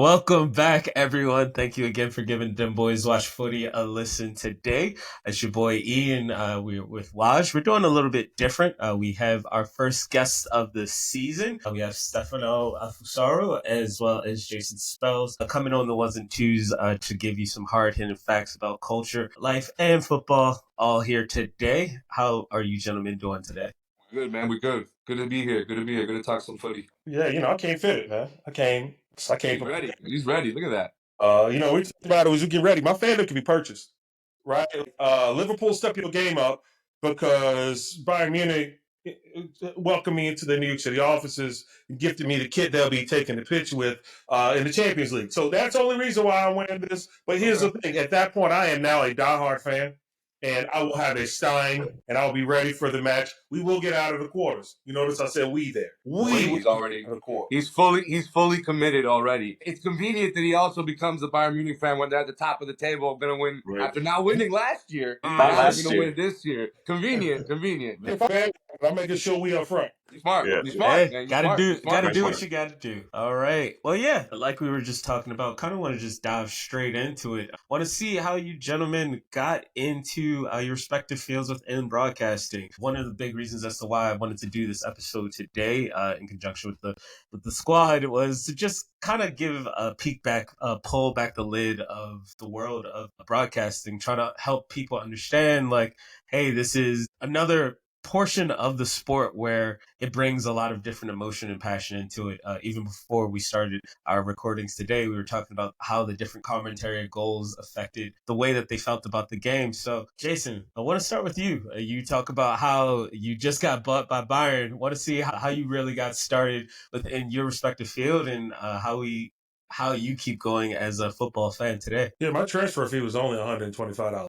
Welcome back, everyone. Thank you again for giving Them Boys Watch Footy a listen today. It's your boy Ian. We're with Waj. We're doing a little bit different. We have our first guest of the season. We have Stefano Fusaro as well as Jason Spells coming on the ones and twos to give you some hard-hitting facts about culture, life, and football all here today. How are you gentlemen doing today? Good, man. We good. Good to be here. Good to be here. Good to talk some footy. Yeah, I came fit, man. I came. He's ready. He's ready. Look at that. We talked about it was you get ready. My fandom can be purchased, right? Liverpool stepped your game up because Bayern Munich welcomed me into the New York City offices and gifted me the kit they'll be taking the pitch with in the Champions League. So that's the only reason why I'm wearing this. But here's the thing: at that point, I am now a diehard fan. And I will have a Stein, and I'll be ready for the match. We will get out of the quarters. You notice I said we there. He's already. He's fully committed already. It's convenient that he also becomes a Bayern Munich fan when they're at the top of the table, going to win after not winning last year. Now going to win this year. Convenient. I'm making sure we up front. You're smart. Yeah. You're smart. Hey, gotta do what you gotta do. All right. Well, yeah, like we were just talking about, kind of want to just dive straight into it. Want to see how you gentlemen got into your respective fields within broadcasting. One of the big reasons as to why I wanted to do this episode today, in conjunction with the squad, was to just kind of give a peek back, pull back the lid of the world of broadcasting, try to help people understand, like, hey, this is another portion of the sport where it brings a lot of different emotion and passion into it. Even before we started our recordings today, we were talking about how the different commentary goals affected the way that they felt about the game. So, Jason, I want to start with you. You talk about how you just got bought by Bayern. I want to see how you really got started within your respective field and how you keep going as a football fan today. Yeah, my transfer fee was only $125.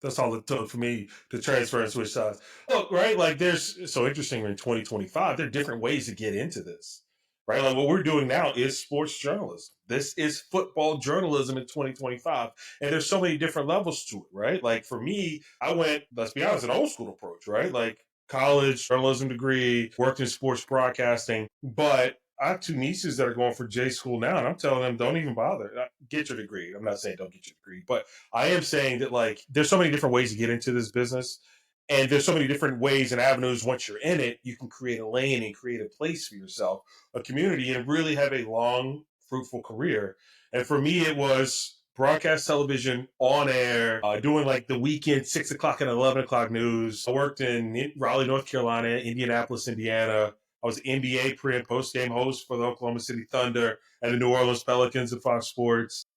That's all it took for me to transfer and switch sides. Look, right? Like, it's so interesting in 2025, there are different ways to get into this, right? Like, what we're doing now is sports journalism. This is football journalism in 2025. And there's so many different levels to it, right? Like, for me, I went, let's be honest, an old school approach, right? Like, college, journalism degree, worked in sports broadcasting, but I have two nieces that are going for J school now, and I'm telling them, don't even bother. Get your degree. I'm not saying don't get your degree, but I am saying that, like, there's so many different ways to get into this business, and there's so many different ways and avenues. Once you're in it, you can create a lane and create a place for yourself, a community, and really have a long, fruitful career. And for me, it was broadcast television on air, doing like the weekend 6 o'clock and 11 o'clock news. I worked in Raleigh, North Carolina, Indianapolis, Indiana. I was NBA pre- and post-game host for the Oklahoma City Thunder and the New Orleans Pelicans at Fox Sports.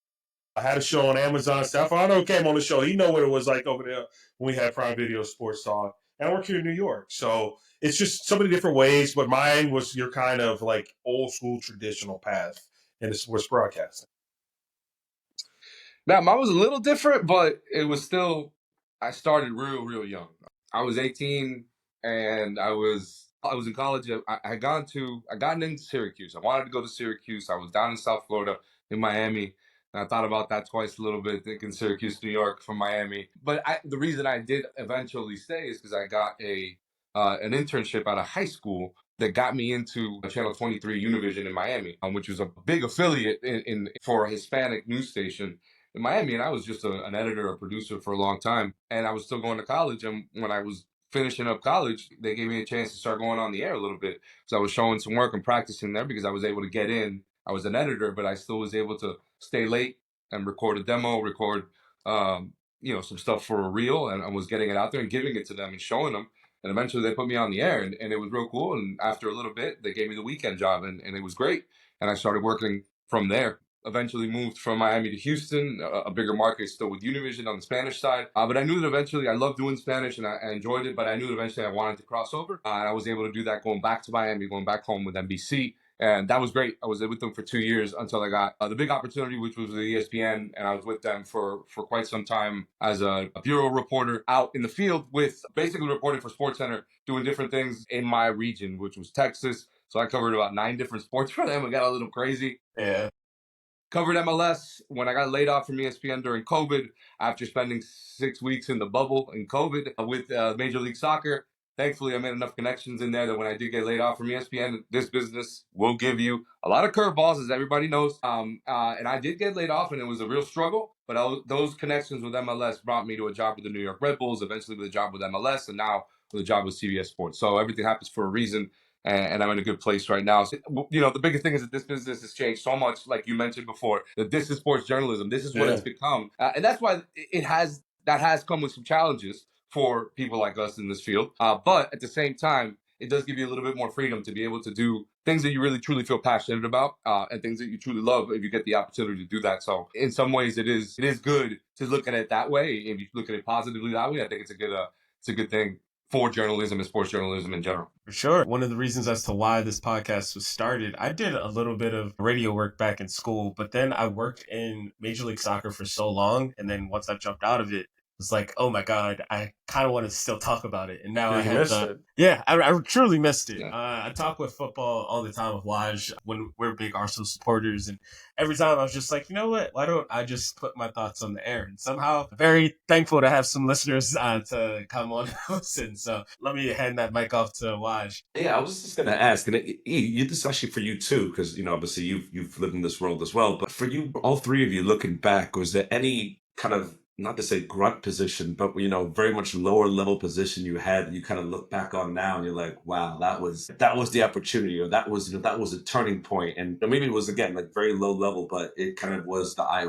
I had a show on Amazon. Stefano came on the show. He know what it was like over there when we had Prime Video Sports Talk. And I work here in New York. So it's just so many different ways, but mine was your kind of like old school traditional path in the sports broadcasting. Now, mine was a little different, but it was still, I started real young. I was 18 and I was in college. I had gotten into Syracuse. I wanted to go to Syracuse. I was down in South Florida, in Miami. And I thought about that twice a little bit, thinking Syracuse, New York from Miami. But the reason I did eventually stay is because I got an internship at a high school that got me into Channel 23 Univision in Miami, which was a big affiliate for a Hispanic news station in Miami. And I was just an editor, a producer for a long time. And I was still going to college. And when I was finishing up college, they gave me a chance to start going on the air a little bit. So I was showing some work and practicing there because I was able to get in. I was an editor, but I still was able to stay late and record a demo, some stuff for a reel, and I was getting it out there and giving it to them and showing them. And eventually they put me on the air, and it was real cool. And after a little bit, they gave me the weekend job, and it was great. And I started working from there. Eventually moved from Miami to Houston, a bigger market, still with Univision on the Spanish side. But I knew that eventually I loved doing Spanish and I enjoyed it, but I knew that eventually I wanted to cross over. I was able to do that going back to Miami, going back home with NBC. And that was great. I was with them for 2 years until I got the big opportunity, which was with ESPN. And I was with them for quite some time as a bureau reporter out in the field with basically reporting for SportsCenter, doing different things in my region, which was Texas. So I covered about 9 different sports for them. It got a little crazy. Yeah. Covered MLS when I got laid off from ESPN during COVID after spending 6 weeks in the bubble in COVID with Major League Soccer. thankfully I made enough connections in there that when I did get laid off from ESPN, this business will give you a lot of curveballs, as everybody knows. And I did get laid off, and it was a real struggle. But those connections with MLS brought me to a job with the New York Red Bulls, eventually with a job with MLS, and now with a job with CBS Sports. So everything happens for a reason, and I'm in a good place right now. So, the biggest thing is that this business has changed so much, like you mentioned before, that this is sports journalism. This is what it's become. And that's why that has come with some challenges for people like us in this field. But at the same time, it does give you a little bit more freedom to be able to do things that you really truly feel passionate about, and things that you truly love if you get the opportunity to do that. So in some ways, it is good to look at it that way. If you look at it positively that way, I think it's a good thing for journalism and sports journalism in general. For sure. One of the reasons as to why this podcast was started, I did a little bit of radio work back in school, but then I worked in Major League Soccer for so long. And then once I jumped out of it, it's like, oh my God, I kind of want to still talk about it. And now I have I truly missed it. Yeah. I talk with football all the time with Waj when we're big Arsenal supporters. And every time I was just like, you know what? Why don't I just put my thoughts on the air? And somehow very thankful to have some listeners to come on and listen. So let me hand that mic off to Waj. Yeah, I was just going to ask, and this is actually for you too, because obviously you've lived in this world as well. But for you, all three of you, looking back, was there any kind of, not to say grunt position, but very much lower level position you had, you kind of look back on now and you're like, wow, that was the opportunity, or that was a turning point, and maybe it was, again, like very low level, but it kind of was the eye.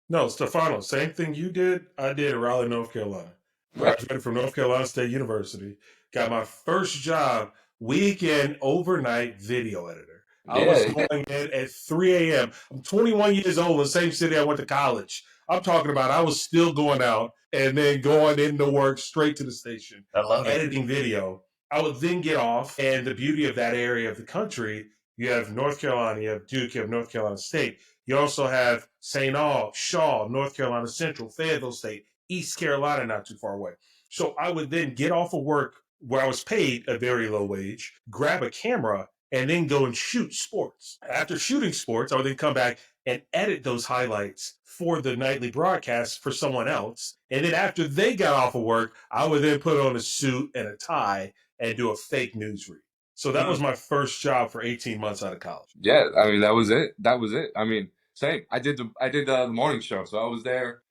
No, Stefano, same thing you did, I did in Raleigh, North Carolina. Graduated from North Carolina State University, got my first job, weekend overnight video editor. I was going in at 3 a.m. I'm 21 years old in the same city I went to college. I'm talking about I was still going out and then going into work straight to the station. I love editing video. I would then get off, and the beauty of that area of the country, you have North Carolina, you have Duke, you have North Carolina State. You also have St. Aug, Shaw, North Carolina Central, Fayetteville State, East Carolina, not too far away. So I would then get off of work where I was paid a very low wage, grab a camera, and then go and shoot sports. After shooting sports, I would then come back and edit those highlights for the nightly broadcast for someone else. And then after they got off of work, I would then put on a suit and a tie and do a fake news read. So that was my first job for 18 months out of college. Yeah, I mean, that was it. I mean, same. I did the morning show, so I was there.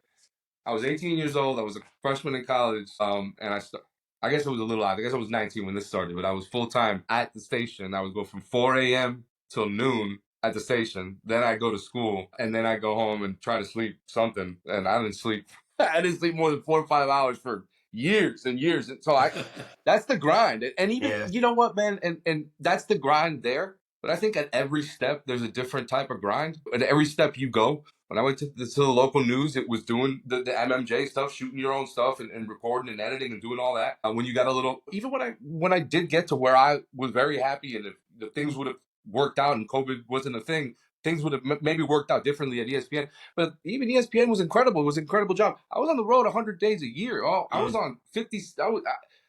I was 18 years old. I was a freshman in college, and I guess it was a little odd. I guess I was 19 when this started, but I was full time at the station. I would go from 4 a.m. till noon at the station. Then I go to school, and then I go home and try to sleep something. And I didn't sleep. I didn't sleep more than 4 or 5 hours for years and years. And so that's the grind. And even you know what, man, and that's the grind there. But I think at every step there's a different type of grind. At every step you go. When I went to the local news, it was doing the MMJ stuff, shooting your own stuff and recording and editing and doing all that. When you got a little, even when I did get to where I was very happy, and if the things would have worked out and COVID wasn't a thing, things would have maybe worked out differently at ESPN. But even ESPN was incredible. It was an incredible job. I was on the road 100 days a year. I was on 50.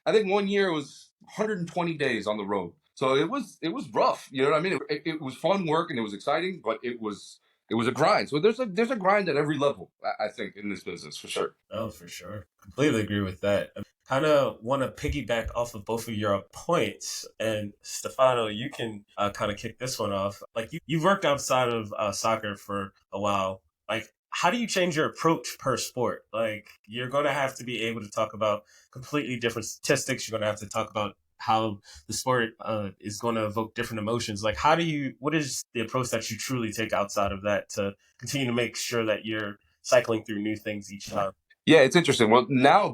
I think one year it was 120 days on the road. So it was rough. You know what I mean? It was fun work and it was exciting, but it was a grind. So there's a grind at every level, I think, in this business, for sure. Oh, for sure. Completely agree with that. I kind of want to piggyback off of both of your points. And Stefano, you can kind of kick this one off. Like, you've worked outside of soccer for a while. Like, how do you change your approach per sport? Like, you're going to have to be able to talk about completely different statistics. You're going to have to talk about how the sport is going to evoke different emotions. Like, what is the approach that you truly take outside of that to continue to make sure that you're cycling through new things each time? Yeah, it's interesting. Well, now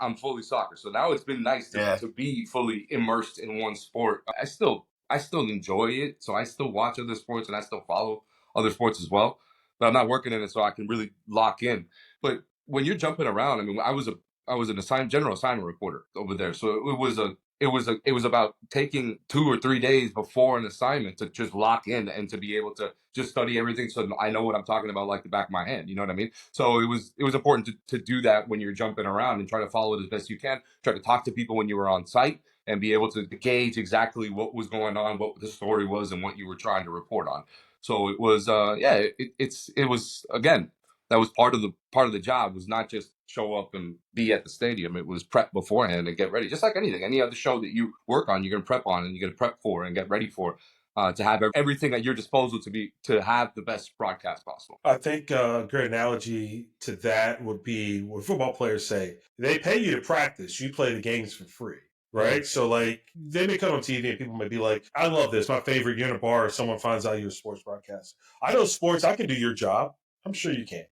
I'm fully soccer. So now it's been nice to be fully immersed in one sport. I still enjoy it. So I still watch other sports and I still follow other sports as well. But I'm not working in it, so I can really lock in. But when you're jumping around, I mean, I was an general assignment reporter over there. So it was about taking 2 or 3 days before an assignment to just lock in and to be able to just study everything so I know what I'm talking about like the back of my hand. You know what I mean? So it was important to do that when you're jumping around and try to follow it as best you can. Try to talk to people when you were on site and be able to gauge exactly what was going on, what the story was, and what you were trying to report on. So it was, it was, again, that was part of the job, was not just show up and be at the stadium. It was prep beforehand and get ready. Just like anything, any other show that you work on, you're going to prep on and you're going to prep for and get ready for, to have everything at your disposal to have the best broadcast possible. I think a great analogy to that would be what football players say. They pay you to practice. You play the games for free. Right? So, like, they may come on TV and people may be like, I love this. My favorite, you're in a bar or someone finds out you're a sports broadcaster. I know sports. I can do your job. I'm sure you can.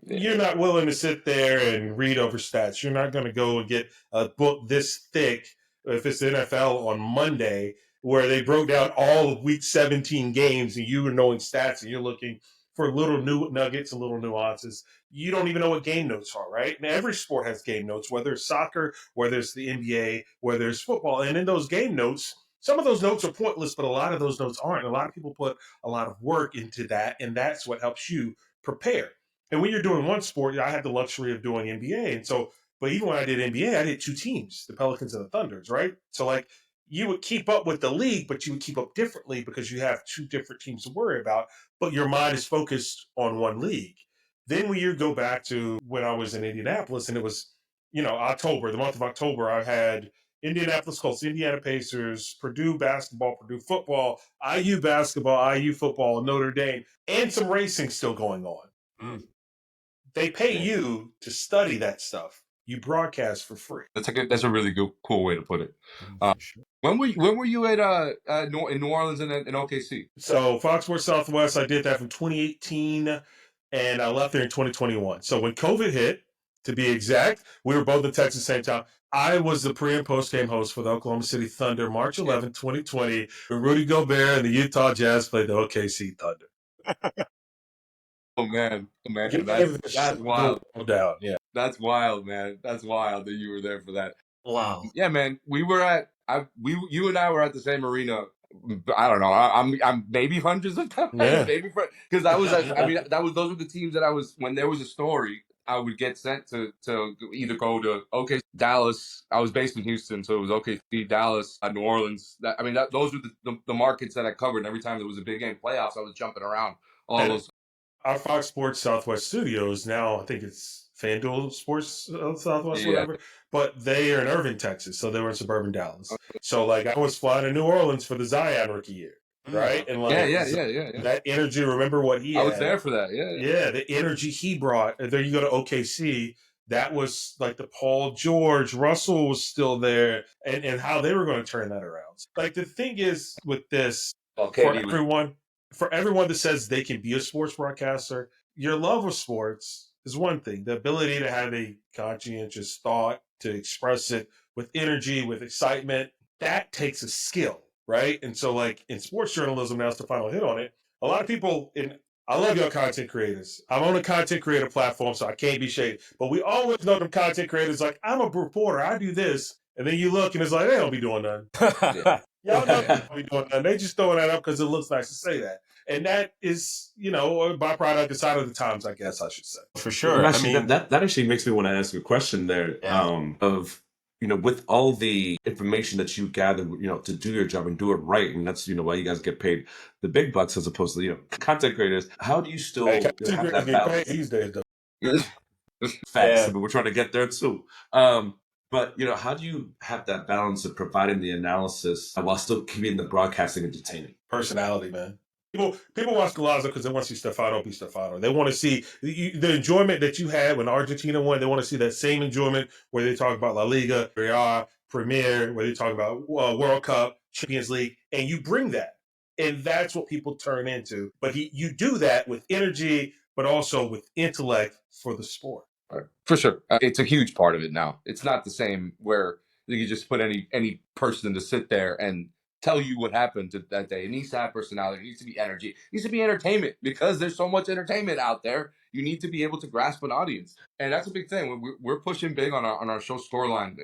Yeah. You're not willing to sit there and read over stats. You're not going to go and get a book this thick, if it's the NFL on Monday, where they broke down all of week 17 games and you were knowing stats and you're looking for little new nuggets and little nuances. You don't even know what game notes are, right? And every sport has game notes, whether it's soccer, whether it's the NBA, whether it's football. And in those game notes, some of those notes are pointless, but a lot of those notes aren't. A lot of people put a lot of work into that, and that's what helps you prepare. And when you're doing one sport, I had the luxury of doing NBA. And so, but even when I did NBA, I did two teams, the Pelicans and the Thunders, right? So, like, you would keep up with the league, but you would keep up differently because you have two different teams to worry about, but your mind is focused on one league. Then when you go back to when I was in Indianapolis, and it was, October, the month of October, I had Indianapolis Colts, Indiana Pacers, Purdue basketball, Purdue football, IU basketball, IU football, Notre Dame, and some racing still going on. Mm. They pay you to study that stuff. You broadcast for free. That's a really good, cool way to put it. Sure. When were you in New Orleans and in OKC? So Fox Sports Southwest, I did that from 2018, and I left there in 2021. So when COVID hit, to be exact, we were both in Texas at the same time. I was the pre- and post-game host for the Oklahoma City Thunder, March 11, 2020, when Rudy Gobert and the Utah Jazz played the OKC Thunder. Oh man, that's wild. No doubt, yeah. That's wild, man. That's wild that you were there for that. Wow. Yeah, man. You and I were at the same arena. I don't know. I'm maybe hundreds of times. Yeah. Maybe because those were the teams that I was, when there was a story, I would get sent to either go to OKC, Dallas. I was based in Houston, so it was OKC, Dallas, New Orleans. Those were the markets that I covered. And every time there was a big game, playoffs, I was jumping around all those. Our Fox Sports Southwest studios now, I think it's FanDuel Sports Southwest, whatever, but they are in Irving, Texas, so they were in suburban Dallas. Okay. So, like, I was flying to New Orleans for the Zion rookie year, right? And like, yeah. That energy, remember what he had. I was there for that, Yeah, the energy he brought. And then you go to OKC, that was like the Paul George, Russell was still there, and how they were going to turn that around. Like, the thing is with this, for everyone that says they can be a sports broadcaster, your love of sports is one thing. The ability to have a conscientious thought, to express it with energy, with excitement, that takes a skill, right? And so, like, in sports journalism, now Stefano hit on it, a lot of people I love your content creators. I'm on a content creator platform, so I can't be shady. But we always know them content creators like, I'm a reporter, I do this. And then you look and it's like, they don't be doing nothing. Y'all know they don't be doing nothing. They just throwing that up because it looks nice to say that. And that is, a byproduct aside of the times, I guess I should say. For sure. Well, actually, that actually makes me want to ask a question there with all the information that you gather, to do your job and do it right. And that's, why you guys get paid the big bucks as opposed to, content creators. How do you still have that balance? These days, though. Facts. But we're trying to get there too. But, how do you have that balance of providing the analysis while still keeping the broadcasting entertaining? Personality, man. People watch Golazo because they want to see Stefano be Stefano. They want to see the enjoyment that you had when Argentina won. They want to see that same enjoyment where they talk about La Liga, Real, Premier, where they talk about World Cup, Champions League, and you bring that. And that's what people turn into. But you do that with energy, but also with intellect for the sport. For sure. It's a huge part of it now. It's not the same where you can just put any person to sit there and tell you what happened that day. It needs to have personality. It needs to be energy. It needs to be entertainment because there's so much entertainment out there. You need to be able to grasp an audience. And that's a big thing. We're pushing big on our show Scoreline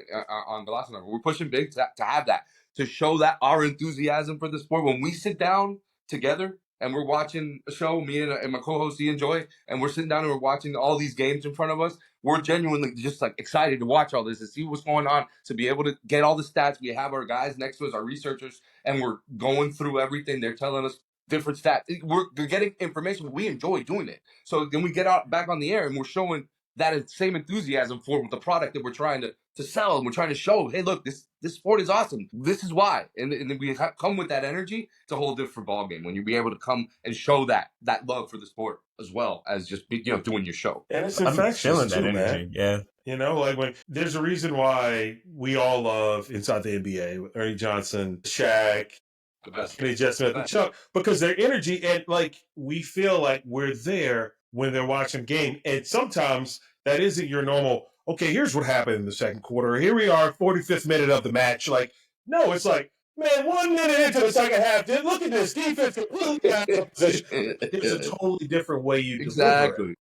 on Golazo Network. We're pushing big to have that, to show that our enthusiasm for the sport. When we sit down together and we're watching a show, me and my co-host Ian Joy, and we're sitting down and we're watching all these games in front of us, we're genuinely just like excited to watch all this, to see what's going on, to be able to get all the stats. We have our guys next to us, our researchers, and we're going through everything. They're telling us different stats. We're getting information. We enjoy doing it. So then we get out back on the air and we're showing that same enthusiasm for the product that we're trying to sell, and we're trying to show, hey, look, this sport is awesome. This is why. And then we come with that energy. It's a whole different ballgame when you be able to come and show that love for the sport as well as just doing your show. And it's infectious too, man. Yeah. Like when there's a reason why we all love Inside the NBA with Ernie Johnson, Shaq, Kenny Jet Smith, and Chuck, because their energy, and like we feel like we're there when they're watching game. And sometimes that isn't your normal, okay, here's what happened in the second quarter. Here we are, 45th minute of the match. Like, no, it's like, man, 1 minute into the second half, look at this defense completely out of position. It's a totally different way you deliver it.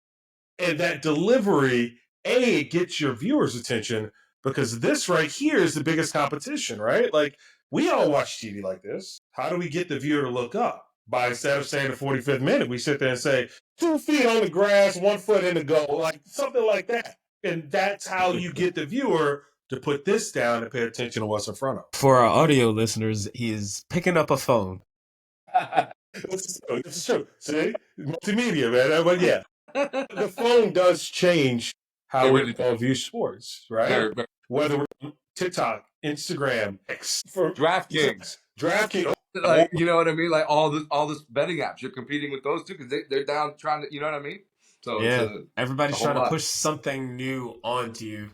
And that delivery, it gets your viewers' attention, because this right here is the biggest competition, right? Like, we all watch TV like this. How do we get the viewer to look up? By, instead of saying the 45th minute, we sit there and say 2 feet on the grass, 1 foot in the goal, like something like that. And that's how you get the viewer to put this down and pay attention to what's in front of them. For our audio listeners, he is picking up a phone. This is true. See? Multimedia, man. But yeah, the phone does change how we view sports, right? Whether we're TikTok, Instagram, X, for DraftKings. Like, you know what I mean? Like all this betting apps, you're competing with those too because they're down trying to, you know what I mean? So yeah, everybody's trying to push something new onto you.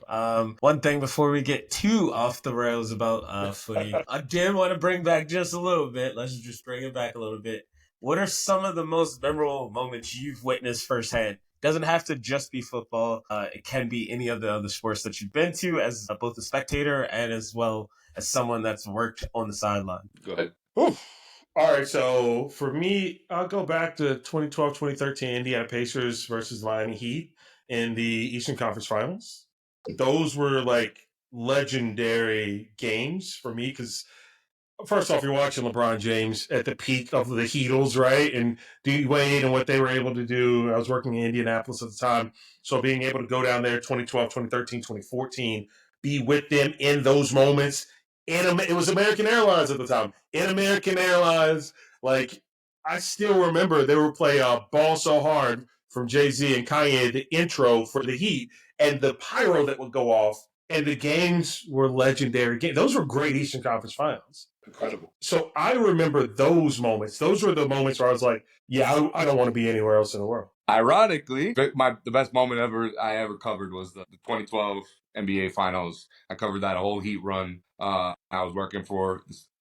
One thing before we get too off the rails about footy, I did want to bring back just a little bit. Let's just bring it back a little bit. What are some of the most memorable moments you've witnessed firsthand? Doesn't have to just be football. It can be any of the other sports that you've been to as both a spectator and as well as someone that's worked on the sideline. Go ahead. Oof. All right, so for me, I'll go back to 2012-2013 Indiana Pacers versus Miami Heat in the Eastern Conference Finals. Those were like legendary games for me because, first off, you're watching LeBron James at the peak of the Heatles, right? And D Wade and what they were able to do. I was working in Indianapolis at the time. So being able to go down there 2012, 2013, 2014, be with them in those moments. It was American Airlines at the time. In American Airlines, like, I still remember they were playing Ball So Hard from Jay-Z and Kanye, the intro for the Heat, and the pyro that would go off. And the games were legendary games. Those were great Eastern Conference Finals. Incredible. So I remember those moments. Those were the moments where I was like, yeah, I don't want to be anywhere else in the world. Ironically, the best moment I ever covered was the 2012 NBA Finals. I covered that whole Heat run. I was working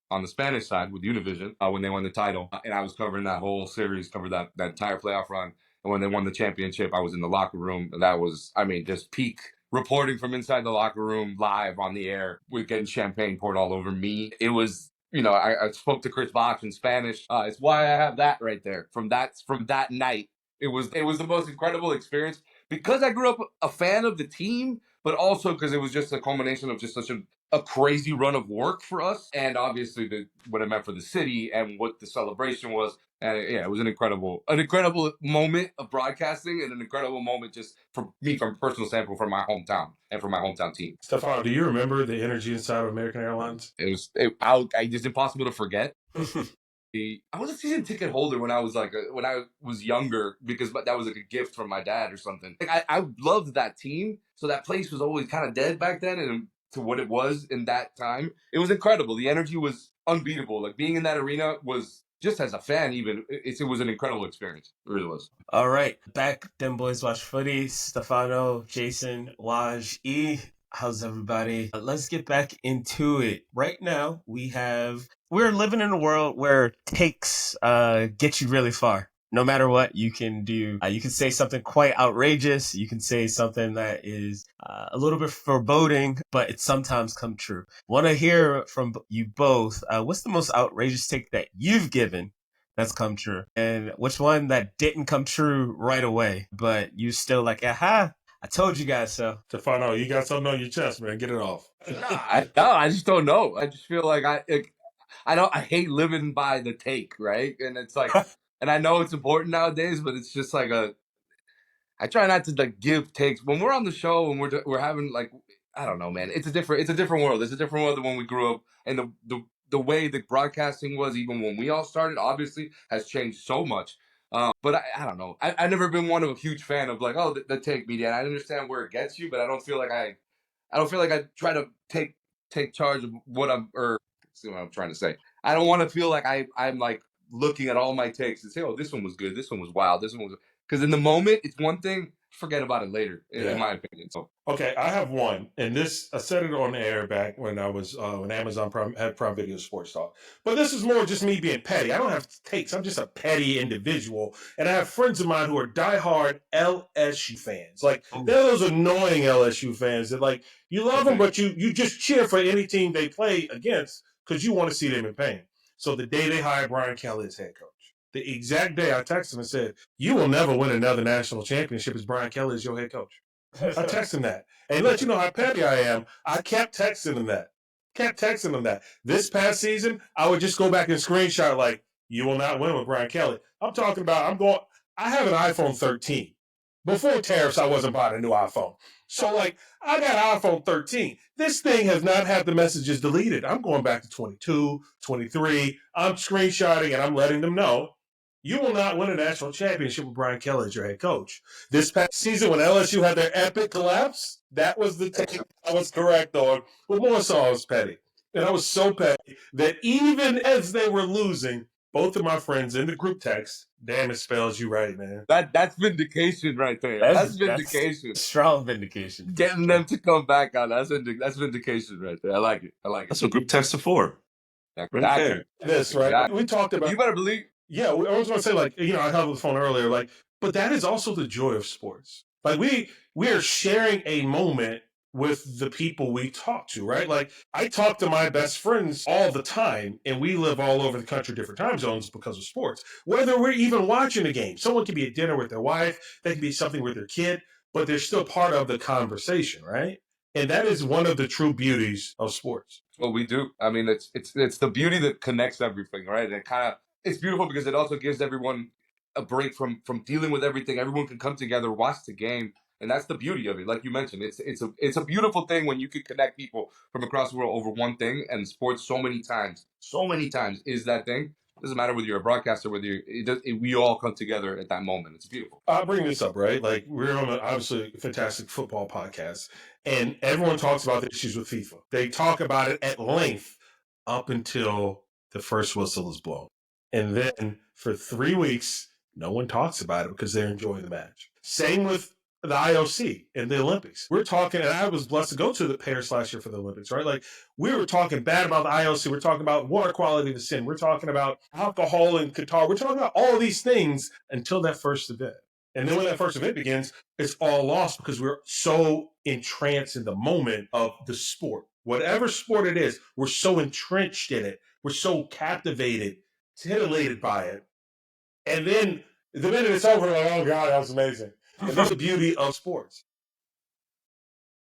on the Spanish side with Univision when they won the title. And I was covering that whole series, covered that entire playoff run. And when they won the championship, I was in the locker room. That was, just peak reporting from inside the locker room, live on the air, with getting champagne poured all over me. It was, I spoke to Chris Bosh in Spanish. It's why I have that right there. From that night, it was the most incredible experience because I grew up a fan of the team, but also because it was just a culmination of just such a crazy run of work for us, and obviously what it meant for the city and what the celebration was. And yeah, it was an incredible moment of broadcasting and an incredible moment just for me from a personal standpoint for my hometown and for my hometown team. Stefano, do you remember the energy inside of American Airlines? It's impossible to forget. I was a season ticket holder when I was younger because that was like a gift from my dad or something. Like I loved that team, so that place was always kind of dead back then, and to what it was in that time, it was incredible. The energy was unbeatable. Like being in that arena was, just as a fan, even it was an incredible experience. It really was. All right, back Them Boys Watch Footy. Stefano, Jason, Waj, E. How's everybody? Let's get back into it. Right now, we're living in a world where takes get you really far. No matter what you can do, you can say something quite outrageous. You can say something that is a little bit foreboding, but it sometimes come true. Want to hear from you both. What's the most outrageous take that you've given that's come true? And which one that didn't come true right away, but you still like, aha, I told you guys so. Stefano, you got something on your chest, man. Get it off. I just don't know. I just feel like I hate living by the take, right? And it's like, and I know it's important nowadays, but it's just like I try not to like give takes when we're on the show and we're having like, I don't know, man. It's a different world. It's a different world than when we grew up. And the the way the broadcasting was, even when we all started, obviously has changed so much. But I don't know. I've never been one of a huge fan of like, oh, the take media. And I understand where it gets you, but I don't feel like I try to take charge of what see what I'm trying to say. I don't want to feel like I'm like looking at all my takes and say, oh, this one was good, this one was wild, this one was, because in the moment it's one thing, forget about it later, in my opinion. So okay, I have one, and this I said it on the air back when I was when Amazon Prime had Prime Video Sports Talk. But this is more just me being petty. I don't have takes. I'm just a petty individual, and I have friends of mine who are diehard LSU fans. Like they're those annoying LSU fans that like you love them, but you just cheer for any team they play against because you want to see them in pain. So the day they hired Brian Kelly as head coach, the exact day I texted him and said, "You will never win another national championship as Brian Kelly is your head coach." I texted him that. And let you know how petty I am. I kept texting him that. This past season, I would just go back and screenshot like, you will not win with Brian Kelly. I'm talking about, I have an iPhone 13. Before tariffs, I wasn't buying a new iPhone. So like, I got an iPhone 13. This thing has not had the messages deleted. I'm going back to 22, 23. I'm screenshotting and I'm letting them know, you will not win a national championship with Brian Kelly as your head coach. This past season, when LSU had their epic collapse, that was the take I was correct on. But more so, I was petty. And I was so petty that even as they were losing, both of my friends in the group text, damn, it spells you right, man. That's vindication right there. That's vindication. That's strong vindication. Getting them to come back on. That's vindication right there. I like it. That's what group texts are for. Exactly. Right there. This, right? Exactly. We talked about. You better believe. Yeah, I was going to say, like, I held the phone earlier, like, but that is also the joy of sports. Like, we are sharing a moment with the people we talk to, right? Like, I talk to my best friends all the time, and we live all over the country, different time zones because of sports. Whether we're even watching a game, someone could be at dinner with their wife, they could be something with their kid, but they're still part of the conversation, right? And that is one of the true beauties of sports. Well, we do. I mean, it's the beauty that connects everything, right? And it's beautiful because it also gives everyone a break from dealing with everything. Everyone can come together, watch the game, and that's the beauty of it. Like you mentioned, it's a beautiful thing when you can connect people from across the world over one thing. And sports, so many times is that thing. It doesn't matter whether you're a broadcaster, we all come together at that moment. It's beautiful. I'll bring this up, right? Like, we're on obviously a fantastic football podcast, and everyone talks about the issues with FIFA. They talk about it at length up until the first whistle is blown. And then for 3 weeks, no one talks about it because they're enjoying the match. Same with the IOC and the Olympics. We're talking, and I was blessed to go to the Paris last year for the Olympics, right? Like, we were talking bad about the IOC. We're talking about water quality in the sin. We're talking about alcohol in Qatar. We're talking about all these things until that first event. And then when that first event begins, it's all lost because we're so entranced in the moment of the sport. Whatever sport it is, we're so entrenched in it. We're so captivated, titillated by it. And then the minute it's over, like, oh God, that was amazing. And that's the beauty of sports.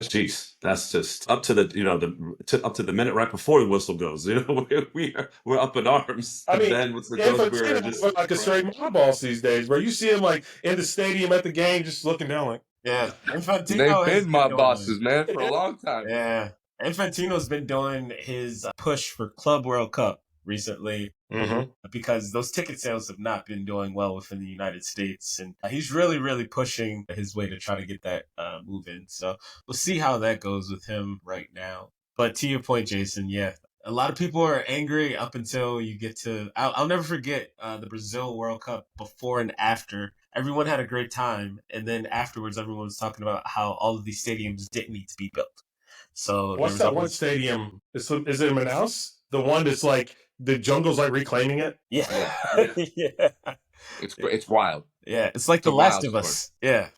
Jeez, that's just up to the up to the minute right before the whistle goes. We're up in arms. I mean, and then once it goes, we're just like a straight mob boss these days, bro. You see him like in the stadium at the game, just looking down like, yeah. They've been my bosses, man, for a long time. Yeah, Infantino's been doing his push for Club World Cup recently because those ticket sales have not been doing well within the United States, and he's really pushing his way to try to get that move in. So we'll see how that goes with him right now. But to your point, Jason, yeah, a lot of people are angry up until you get to I'll never forget the Brazil World Cup before and after. Everyone had a great time, and then afterwards everyone was talking about how all of these stadiums didn't need to be built. So what's that one stadium? Is it in Manaus? The one that's like the jungle's like reclaiming it? Yeah. Yeah. It's wild. Yeah, it's like The Last of Us. Yeah.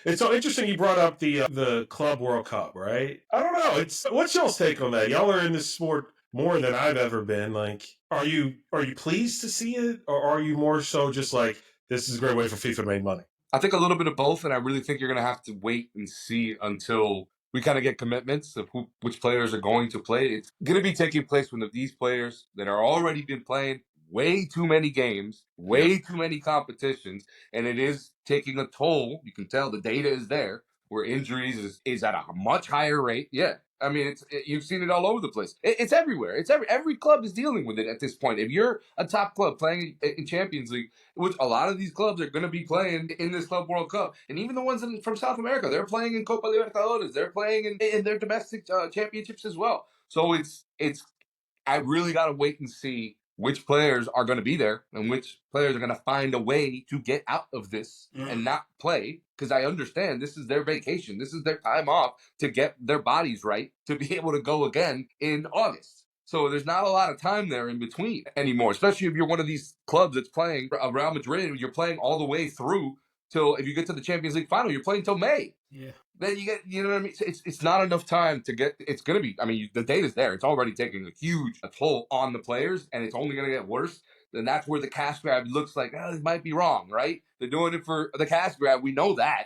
It's so interesting you brought up the Club World Cup, right? I don't know. What's y'all's take on that? Y'all are in this sport more than I've ever been. Like, are you pleased to see it, or are you more so just like, this is a great way for FIFA to make money? I think a little bit of both, and I really think you're going to have to wait and see until we kind of get commitments of which players are going to play. It's going to be taking place when these players that are already been playing way too many games, way too many competitions, and it is taking a toll. You can tell the data is there, where injuries is at a much higher rate. Yeah, I mean, you've seen it all over the place. It's everywhere. It's every club is dealing with it at this point. If you're a top club playing in Champions League, which a lot of these clubs are going to be playing in this Club World Cup, and even the ones from South America, they're playing in Copa Libertadores. They're playing in their domestic championships as well. So it's. I really got to wait and see which players are going to be there and which players are going to find a way to get out of this and not play, because I understand this is their vacation. This is their time off to get their bodies right to be able to go again in August. So there's not a lot of time there in between anymore, especially if you're one of these clubs that's playing Real Madrid. You're playing all the way through till, if you get to the Champions League final, you're playing till May. Yeah. Then you get, you know what I mean? It's not enough time to get, it's going to be, I mean, the data's there. It's already taking a huge toll on the players, and it's only going to get worse. Then that's where the cash grab looks like, oh, it might be wrong, right? They're doing it for the cash grab. We know that.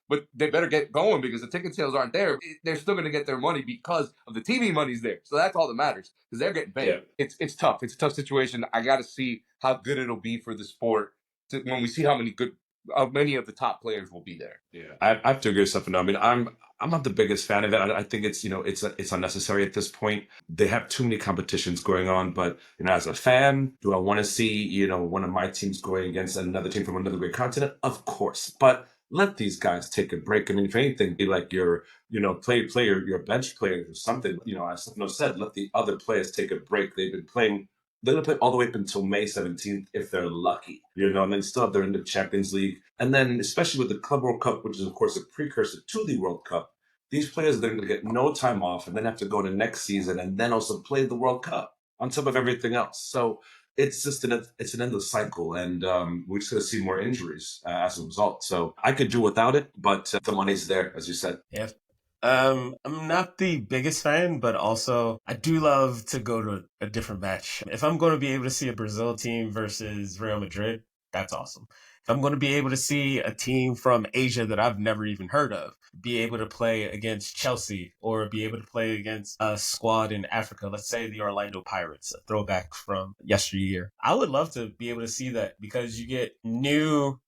But they better get going, because the ticket sales aren't there. They're still going to get their money because of the TV money's there. So that's all that matters, because they're getting paid. Yeah. It's tough. It's a tough situation. I got to see how good it'll be for the sport when we see how many of the top players will be there. Yeah, I have to agree with Stefano. I mean, I'm not the biggest fan of it. I think it's it's unnecessary at this point. They have too many competitions going on. But as a fan, do I want to see one of my teams going against another team from another great continent? Of course, but let these guys take a break. I mean, if anything, be like your player, your bench player or something. As Stefano said, let the other players take a break. They've been playing. They're going to play all the way up until May 17th if they're lucky, and then still have their in the Champions League. And then, especially with the Club World Cup, which is, of course, a precursor to the World Cup, these players are going to get no time off and then have to go to next season and then also play the World Cup on top of everything else. So it's just an endless cycle, and we're just going to see more injuries as a result. So I could do without it, but the money's there, as you said. Yeah. I'm not the biggest fan, but also I do love to go to a different match. If I'm going to be able to see a Brazil team versus Real Madrid, that's awesome. If I'm going to be able to see a team from Asia that I've never even heard of, be able to play against Chelsea, or be able to play against a squad in Africa, let's say the Orlando Pirates, a throwback from yesteryear. I would love to be able to see that, because you get new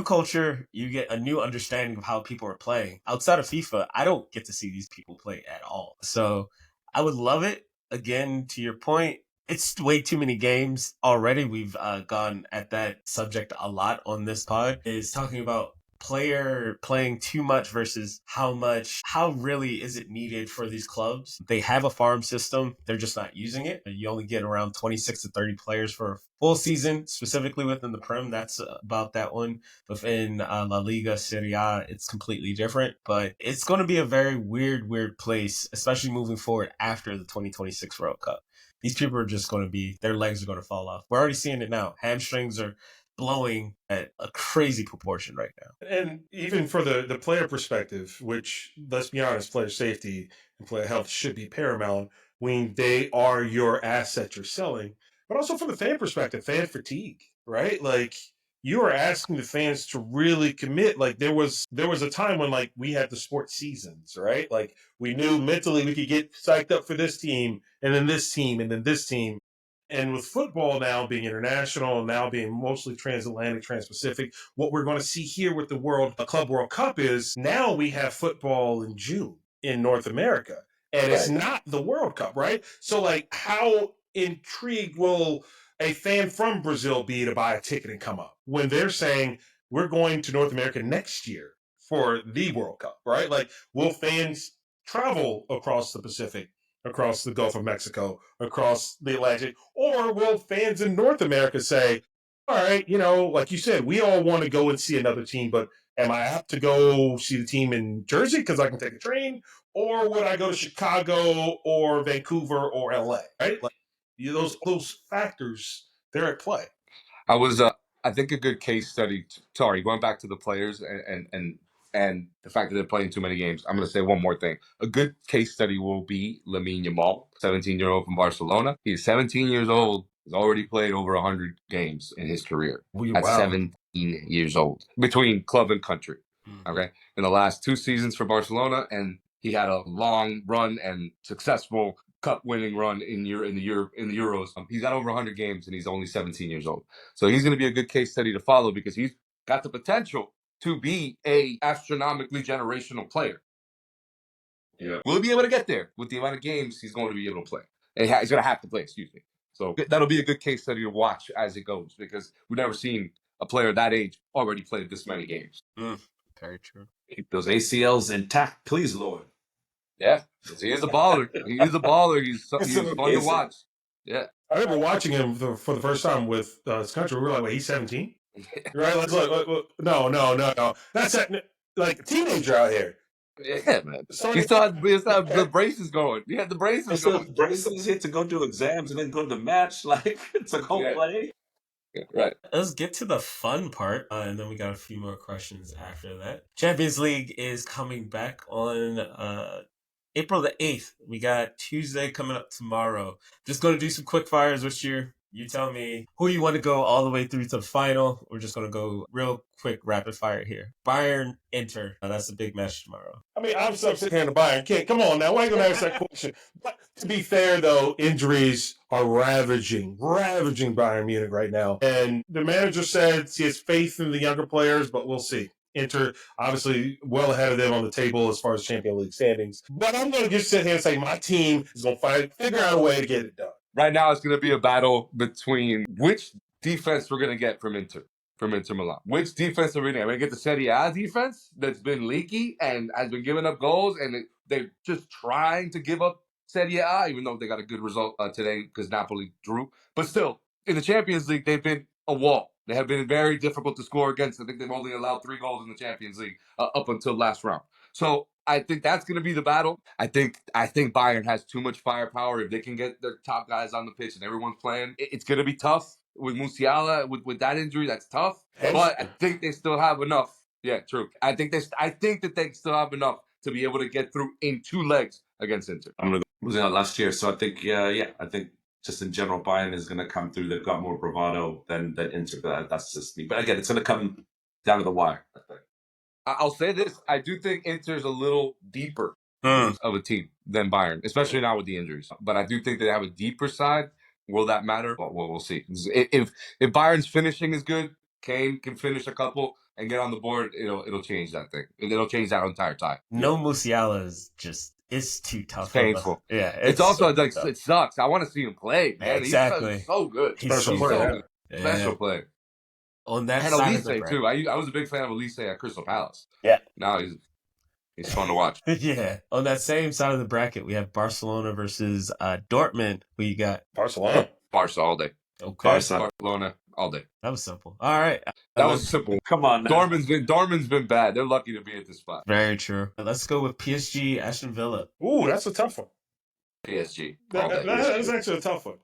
culture, you get a new understanding of how people are playing. Outside of FIFA, I don't get to see these people play at all. So I would love it. Again, to your point, it's way too many games already. We've gone at that subject a lot on this pod, is talking about player playing too much versus how really is it needed for these clubs. They have a farm system, they're just not using it. You only get around 26 to 30 players for a full season, specifically within the Prem. That's about that one. Within La Liga, Serie A, it's completely different, but it's going to be a very weird place, especially moving forward after the 2026 World Cup. These people are just going to be, their legs are going to fall off. We're already seeing it now. Hamstrings are blowing at a crazy proportion right now. And even for the player perspective, which, let's be honest, player safety and player health should be paramount when they are your asset you're selling. But also from the fan perspective, fan fatigue, right? Like, you are asking the fans to really commit. Like, there was a time when, like, we had the sports seasons, right? Like, we knew mentally we could get psyched up for this team, and then this team, and then this team. And with football now being international and now being mostly transatlantic, transpacific, what we're going to see here with the Club World Cup is now we have football in June in North America. And It's not the World Cup, right? So, like, how intrigued will a fan from Brazil be to buy a ticket and come up when they're saying we're going to North America next year for the World Cup, right? Like, will fans travel across the Pacific, across the Gulf of Mexico, across the Atlantic? Or will fans in North America say, all right, like you said, we all want to go and see another team, but am I apt to go see the team in Jersey because I can take a train? Or would I go to Chicago or Vancouver or LA, right? Like, those factors, they're at play. I think a good case study, going back to the players and the fact that they're playing too many games, I'm going to say one more thing. A good case study will be Lamine Yamal, 17-year-old from Barcelona. He's 17 years old. He's already played over 100 games in his career at 17 years old, between club and country. Okay, in the last 2 seasons for Barcelona, and he had a long run and successful cup-winning run in the Euros. He's got over 100 games, and he's only 17 years old. So he's going to be a good case study to follow, because he's got the potential to be a astronomically generational player. Yeah. Will he be able to get there with the amount of games he's going to be able to play? He's going to have to play, excuse me. So that'll be a good case study to watch as it goes, because we've never seen a player that age already played this many games. Very true. Keep those ACLs intact, please, Lord. Yeah, he is a baller. He is a baller. He's fun to watch. Yeah. I remember watching him for the first time with his country. We were like, wait, he's 17? Right? Let's look. No. That's like a teenager out here. Yeah, man. He still had the braces going. He had the braces going. Braces, he had to go do exams and then go to the match. Like, it's a whole play. Yeah, right. Let's get to the fun part, and then we got a few more questions after that. Champions League is coming back on April the 8th. We got Tuesday coming up tomorrow. Just going to do some quick fires with you tell me who you want to go all the way through to the final. We're just going to go real quick, rapid fire here. Bayern, Inter. That's a big match tomorrow. I mean, I'm so sick of the Bayern. Kid, come on now. Why are you going to ask that question? But to be fair, though, injuries are ravaging Bayern Munich right now. And the manager said he has faith in the younger players, but we'll see. Inter, obviously, well ahead of them on the table as far as Champions League standings. But I'm going to just sit here and say my team is going to figure out a way to get it done. Right now, it's going to be a battle between which defense we're going to get from Inter Milan. Which defense are we going to get? We're going to get the Serie A defense that's been leaky and has been giving up goals, and they're just trying to give up Serie A, even though they got a good result today because Napoli drew. But still, in the Champions League, they've been a wall. They have been very difficult to score against. I think they've only allowed 3 goals in the Champions League up until last round. So I think that's going to be the battle. I think Bayern has too much firepower. If they can get their top guys on the pitch and everyone's playing, it's going to be tough. With Musiala, with that injury, that's tough. But I think they still have enough. Yeah, true. I think that they still have enough to be able to get through in 2 legs against Inter. I'm going to go losing out last year, so I think, I think just in general, Bayern is going to come through. They've got more bravado than Inter. That's just me. But again, it's going to come down to the wire, I think. I'll say this. I do think Inter's a little deeper of a team than Bayern, especially now with the injuries. But I do think they have a deeper side. Will that matter? Well, we'll see. If Bayern's finishing is good, Kane can finish a couple and get on the board, it'll change that thing. It'll change that entire tie. No Musiala is just... It's too tough. It's painful. Yeah. It's also like it sucks. I want to see him play, man. Exactly. He's so good. Special player. Special player. On that and side Elise of the too. I was a big fan of Elise at Crystal Palace. Yeah. Now he's fun to watch. Yeah. On that same side of the bracket, we have Barcelona versus Dortmund. Who you got? Barcelona. Barca all day. Okay. Barcelona all day. That was simple. All right. That was simple. Come on now. Dortmund's been bad. They're lucky to be at this spot. Very true. Let's go with PSG, Aston Villa. Ooh, that's a tough one. PSG. That's actually a tough one.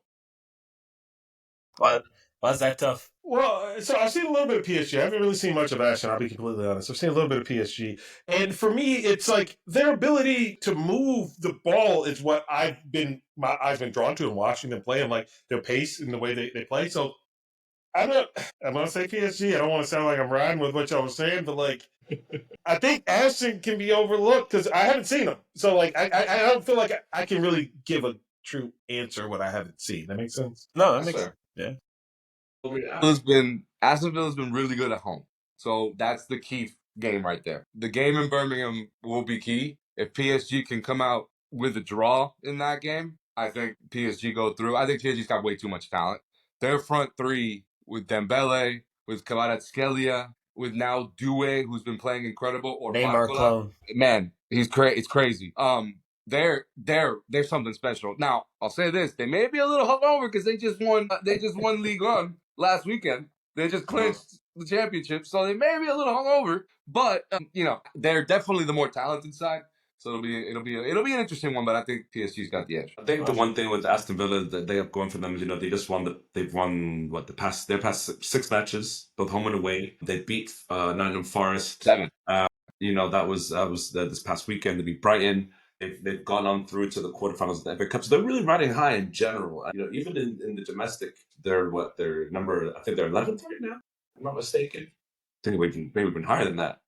Why is that tough? Well, so I've seen a little bit of PSG. I haven't really seen much of Aston, I'll be completely honest. I've seen a little bit of PSG. And for me, it's like their ability to move the ball is what my eyes been drawn to and watching them play, and like their pace and the way they play. So I'm going to say PSG. I don't want to sound like I'm riding with what y'all was saying, but like I think Aston can be overlooked because I haven't seen them. So like I don't feel like I can really give a true answer what I haven't seen. That makes sense? No, that makes sense. Yeah. Aston Villa's been really good at home. So that's the key game right there. The game in Birmingham will be key. If PSG can come out with a draw in that game, I think PSG go through. I think PSG's got way too much talent. Their front 3 with Dembele, with Kvaratskhelia, with now Doué, who's been playing incredible, or Neymar clone. Man, it's crazy. They're something special. Now, I'll say this: they may be a little hungover because they just won League One last weekend. They just clinched the championship, so they may be a little hungover. But they're definitely the more talented side. So it'll be an interesting one. But I think PSG's got the edge. I think the one thing with Aston Villa that they have going for them is they just won their past 6 matches, both home and away. They beat Nottingham Forest 7. That was this past weekend. They beat Brighton. They've gone on through to the quarterfinals of the FA Cup, so they're really riding high in general. Even in the domestic, they're number. I think they're 11th right now. If I'm not mistaken. I think maybe been higher than that.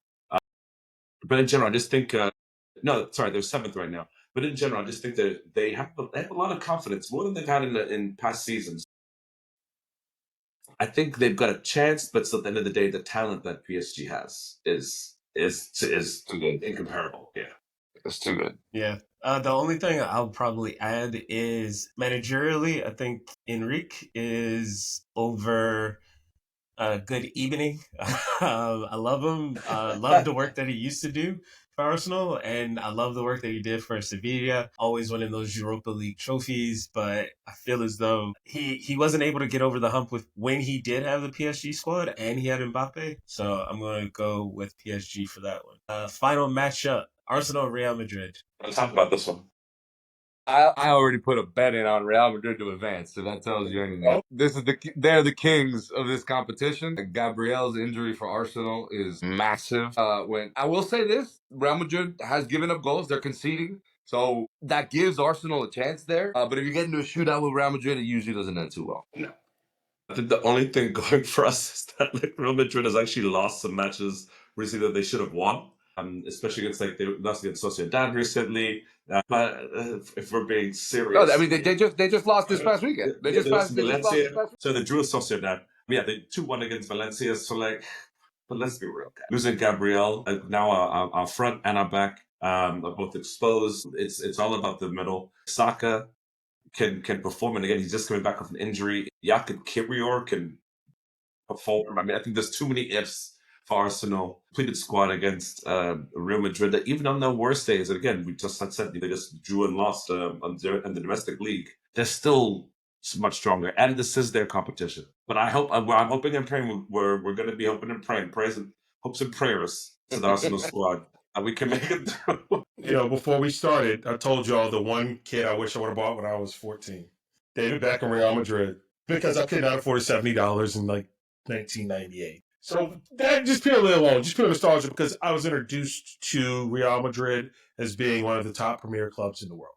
But in general, I just think they're 7th right now. But in general, I just think that they have a lot of confidence, more than they've had in past seasons. I think they've got a chance, but still, at the end of the day, the talent that PSG has is incomparable. Yeah. It's too good. Yeah. The only thing I'll probably add is managerially, I think Enrique is over Good Evening. I love him. Love the work that he used to do for Arsenal, and I love the work that he did for Sevilla, always winning those Europa League trophies. But I feel as though he wasn't able to get over the hump with when he did have the PSG squad and he had Mbappe. So I'm going to go with PSG for that one. Final matchup: Arsenal Real Madrid. Let's talk about this one. I already put a bet in on Real Madrid to advance, so that tells you anything. They're the kings of this competition. Gabriel's injury for Arsenal is massive. When I will say this, Real Madrid has given up goals. They're conceding. So that gives Arsenal a chance there. But if you get into a shootout with Real Madrid, it usually doesn't end too well. No. I think the only thing going for us is that like Real Madrid has actually lost some matches recently that they should have won. Especially against they lost against Sociedad recently. But if we're being serious, No, I mean they just lost this past weekend. They just lost this past weekend. So they drew a Sociedad. Yeah, they 2-1 against Valencia. So but let's be real. Losing Gabriel, now our front and our back are both exposed. It's all about the middle. Saka can perform, and again, he's just coming back off an injury. Yakin Kiprior can perform. I mean, I think there's too many ifs for Arsenal. Completed squad against Real Madrid that even on their worst days, and again, we just said they just drew and lost in the domestic league. They're still much stronger, and this is their competition. But I'm hoping and praying we're going to be hoping and praying, hopes and prayers to the Arsenal squad. And we can make it through. Before we started, I told y'all the one kid I wish I would have bought when I was 14. David Beckham, Real Madrid. Because I could not afford $70 in 1998. So that just purely alone, just pure nostalgia, because I was introduced to Real Madrid as being one of the top premier clubs in the world.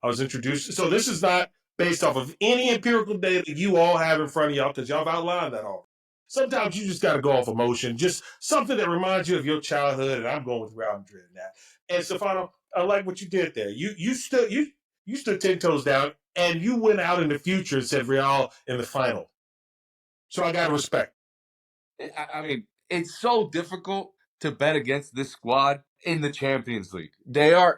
I was introduced. So this is not based off of any empirical data you all have in front of y'all, because y'all have outlined that all. Sometimes you just got to go off emotion, just something that reminds you of your childhood, and I'm going with Real Madrid in that. And Stefano, I like what you did there. You stood 10 toes down, and you went out in the future and said Real in the final. So I got to respect. I mean, it's so difficult to bet against this squad in the Champions League.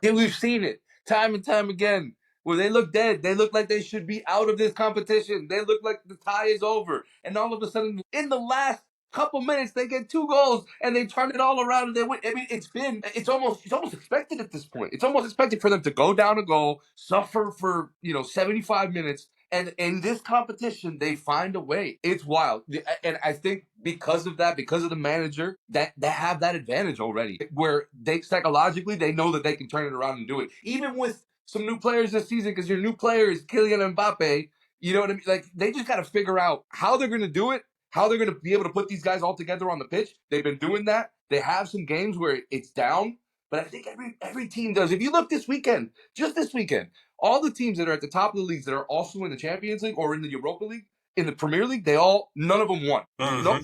We've seen it time and time again. Where they look dead. They look like they should be out of this competition. They look like the tie is over. And all of a sudden, in the last couple minutes, they get 2 goals and they turn it all around and they win. I mean, it's almost expected at this point. It's almost expected for them to go down a goal, suffer for 75 minutes. And in this competition, they find a way. It's wild. And I think because of that, because of the manager, that they have that advantage already. Where they psychologically, they know that they can turn it around and do it. Even with some new players this season, because your new player is Kylian Mbappe. You know what I mean? Like, they just got to figure out how they're going to do it, how they're going to be able to put these guys all together on the pitch. They've been doing that. They have some games where it's down, but I think every team does. If you look this weekend, just this weekend, all the teams that are at the top of the leagues that are also in the Champions League or in the Europa League, in the Premier League, none of them won.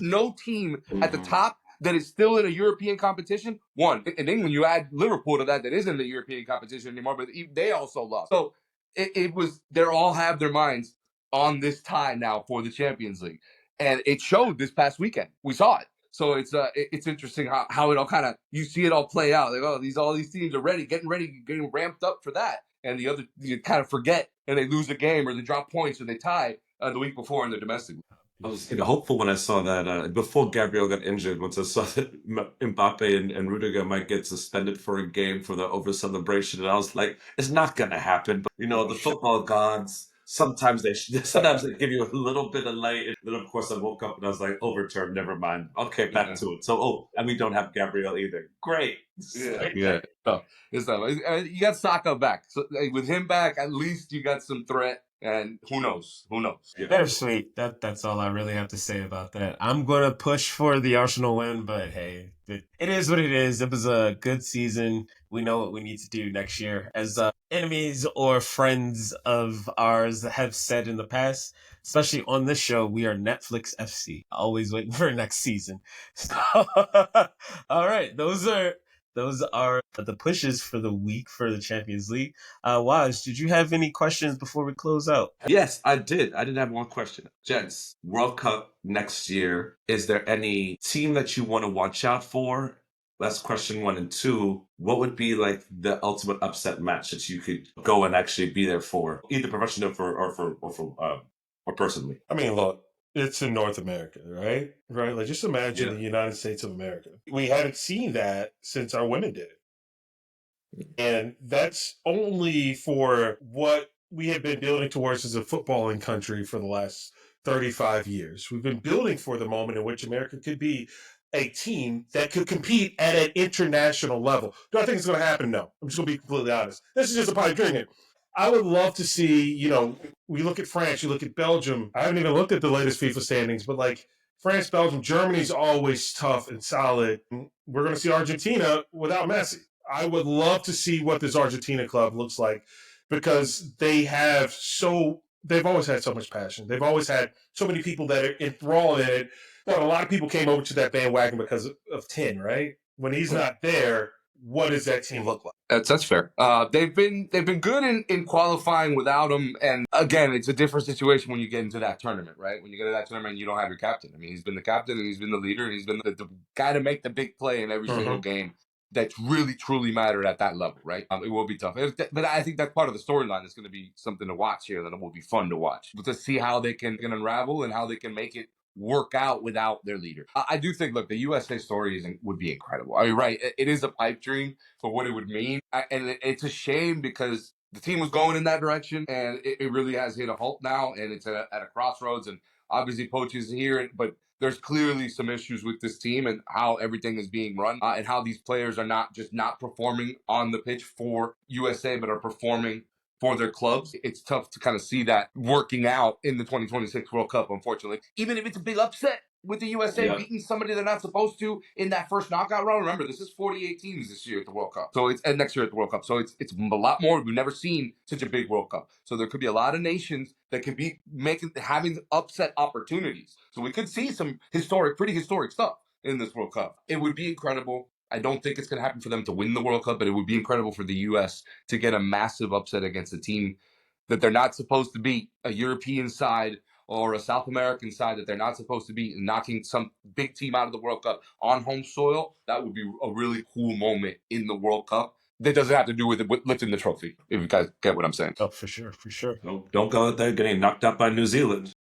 No team at the top that is still in a European competition won. And then when you add Liverpool to that isn't in the European competition anymore, but they also lost. So they all have their minds on this tie now for the Champions League. And it showed this past weekend. We saw it. So it's interesting how it all kind of, you see it all play out. Like, all these teams are getting ramped up for that. And the other, you kind of forget, and they lose the game or they drop points or they tie the week before in the domestic. I was hopeful when I saw that before Gabriel got injured, once I saw that Mbappe and Rudiger might get suspended for a game for the over celebration, and I was like, it's not going to happen. But the football gods, sometimes they give you a little bit of light. And then of course I woke up and I was like, overturned, never mind. Okay, back to it. So and we don't have Gabriel either. Great. Yeah. Oh, you got Saka back. So with him back, at least you got some threat. And who knows? Yeah. Bittersweet. That's all I really have to say about that. I'm going to push for the Arsenal win, but hey, it is what it is. It was a good season. We know what we need to do next year. As enemies or friends of ours have said in the past, especially on this show, we are Netflix FC. Always waiting for next season. So, all right. Those are the pushes for the week for the Champions League. Waj, did you have any questions before we close out? Yes, I did. I did have one question. Gents, World Cup next year. Is there any team that you want to watch out for? That's question 1 and 2. What would be like the ultimate upset match that you could go and actually be there for, either professional or personally? I mean, look, it's in North America, right? Right. Like, just imagine the United States of America. We haven't seen that since our women did it. And that's only for what we have been building towards as a footballing country for the last 35 years. We've been building for the moment in which America could be a team that could compete at an international level. Do I think it's going to happen? No. I'm just going to be completely honest. This is just a pipe dream. I would love to see, we look at France, you look at Belgium. I haven't even looked at the latest FIFA standings, but like France, Belgium, Germany's always tough and solid. We're going to see Argentina without Messi. I would love to see what this Argentina club looks like because they've always had so much passion. They've always had so many people that are enthralled in it. Well, a lot of people came over to that bandwagon because of 10, right? When he's not there, what does that team look like? That's fair. They've been good in qualifying without him, and again, it's a different situation when you get into that tournament, right? When you get to that tournament, you don't have your captain. I mean, he's been the captain, and he's been the leader, and he's been the guy to make the big play in every single game that's really truly mattered at that level, right? It will be tough, but I think that's part of the storyline. It's going to be something to watch here, that it will be fun to watch, to see how they can unravel and how they can make it work out without their leader. I do think, look, the USA story would be incredible. I mean, right, it is a pipe dream for what it would mean. And it's a shame because the team was going in that direction, and it really has hit a halt now, and it's at a crossroads, and obviously Poach is here, but there's clearly some issues with this team and how everything is being run, and how these players are not performing on the pitch for USA, but are performing for their clubs. It's tough to kind of see that working out in the 2026 World Cup, unfortunately. Even if it's a big upset with the USA beating somebody they're not supposed to in that first knockout round. Remember, this is 48 teams this year at the World Cup. So it's next year at the World Cup. So it's a lot more. We've never seen such a big World Cup. So there could be a lot of nations that can be having upset opportunities. So we could see some pretty historic stuff in this World Cup. It would be incredible. I don't think it's going to happen for them to win the World Cup, but it would be incredible for the U.S. to get a massive upset against a team that they're not supposed to beat, a European side or a South American side that they're not supposed to beat, and knocking some big team out of the World Cup on home soil. That would be a really cool moment in the World Cup. That doesn't have to do with lifting the trophy, if you guys get what I'm saying. Oh, for sure. Don't go out there getting knocked out by New Zealand.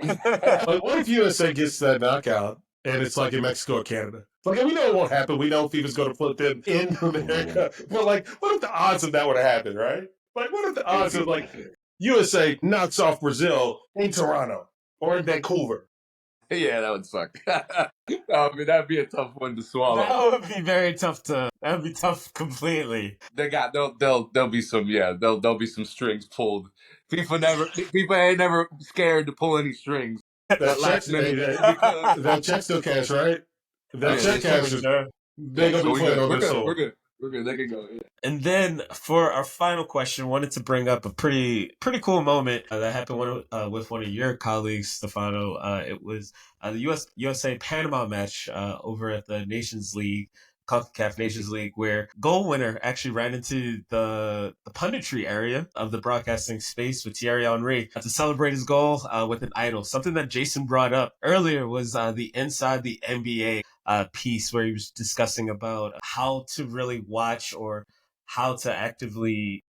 But what if USA gets that knockout and it's like in Mexico or Canada? Like, we know it won't happen. We know FIFA's going to flip them in America. But, like, what if the odds of that would have happened, right? Like, what if the odds of, like, USA knocks off Brazil in Toronto or in Vancouver? Yeah, that would suck. I mean, that'd be a tough one to swallow. That would be very tough that would be tough completely. There'll be some strings pulled. FIFA ain't never scared to pull any strings. That check still cash, right? That check cash is big up We're good. They can go. Yeah. And then for our final question, wanted to bring up a pretty cool moment that happened with one of your colleagues, Stefano. It was the USA Panama match over at the Nations League, CONCACAF Nations League, where goal winner actually ran into the punditry area of the broadcasting space with Thierry Henry to celebrate his goal with an idol. Something that Jason brought up earlier was the Inside the NBA piece where he was discussing about how to really watch or how to actively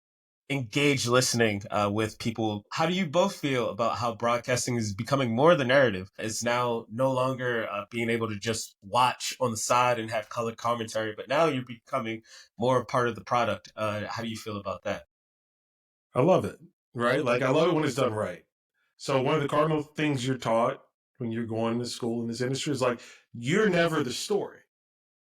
engage listening with people. How do you both feel about how broadcasting is becoming more the narrative? It's now no longer being able to just watch on the side and have colored commentary, but now you're becoming more a part of the product. How do you feel about that? I love it, right? Like, I love it when it's done right. So one of the cardinal things you're taught when you're going to school in this industry is, like, you're never the story.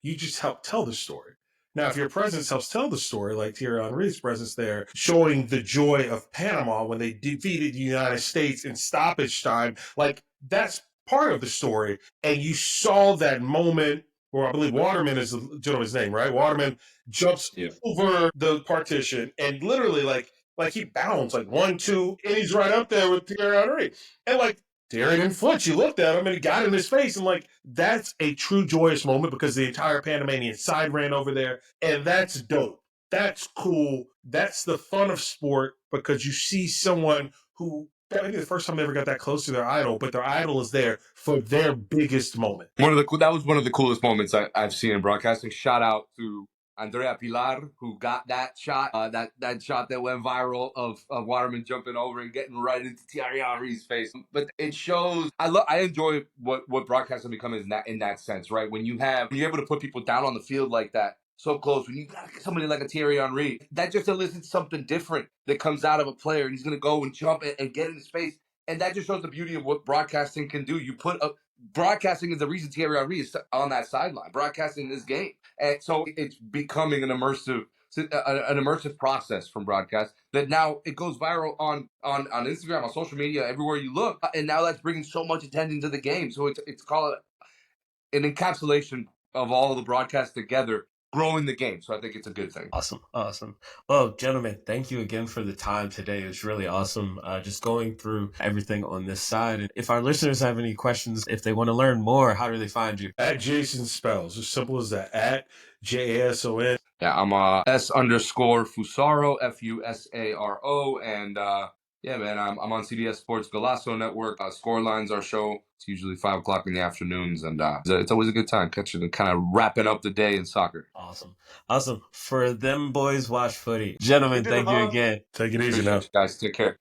You just help tell the story. Now, if your presence helps tell the story, like Thierry Henry's presence there, showing the joy of Panama when they defeated the United States in stoppage time, like, that's part of the story. And you saw that moment where, I believe Waterman is the gentleman's name, right? Waterman jumps over the partition and literally, like he bounds, like 1, 2, and he's right up there with Thierry Henry. And, like, Thierry didn't flinch. You looked at him and he got in his face. And, like, that's a true joyous moment because the entire Panamanian side ran over there. And that's dope. That's cool. That's the fun of sport because you see someone who maybe the first time they ever got that close to their idol, but their idol is there for their biggest moment. That was one of the coolest moments I've seen in broadcasting. Shout out to Andrea Pilar, who got that shot, that shot that went viral of Waterman jumping over and getting right into Thierry Henry's face. But it shows. I enjoy what broadcasting becomes in that sense, right? When you're able to put people down on the field like that, so close. When you got somebody like a Thierry Henry, that just elicits something different that comes out of a player, and he's going to go and jump and get in his face, and that just shows the beauty of what broadcasting can do. Broadcasting is the reason Thierry Henry is on that sideline. Broadcasting this game, and so it's becoming an immersive process from broadcast that now it goes viral on Instagram, on social media, everywhere you look, and now that's bringing so much attention to the game. So it's called an encapsulation of all of the broadcasts together, growing the game. So I think it's a good thing. Awesome. Well, gentlemen, thank you again for the time today. It was really awesome just going through everything on this side. And if our listeners have any questions, if they want to learn more, how do they find you? At Jason Spells, as simple as that. At JASON. Yeah, I'm S_Fusaro, Fusaro, and yeah, man, I'm on CBS Sports Golazo Network. Scoreline's our show. It's usually 5 o'clock in the afternoons, and it's always a good time catching and kind of wrapping up the day in soccer. Awesome. For them boys watch footy. Gentlemen, thank you again. Take it easy now. Guys, take care.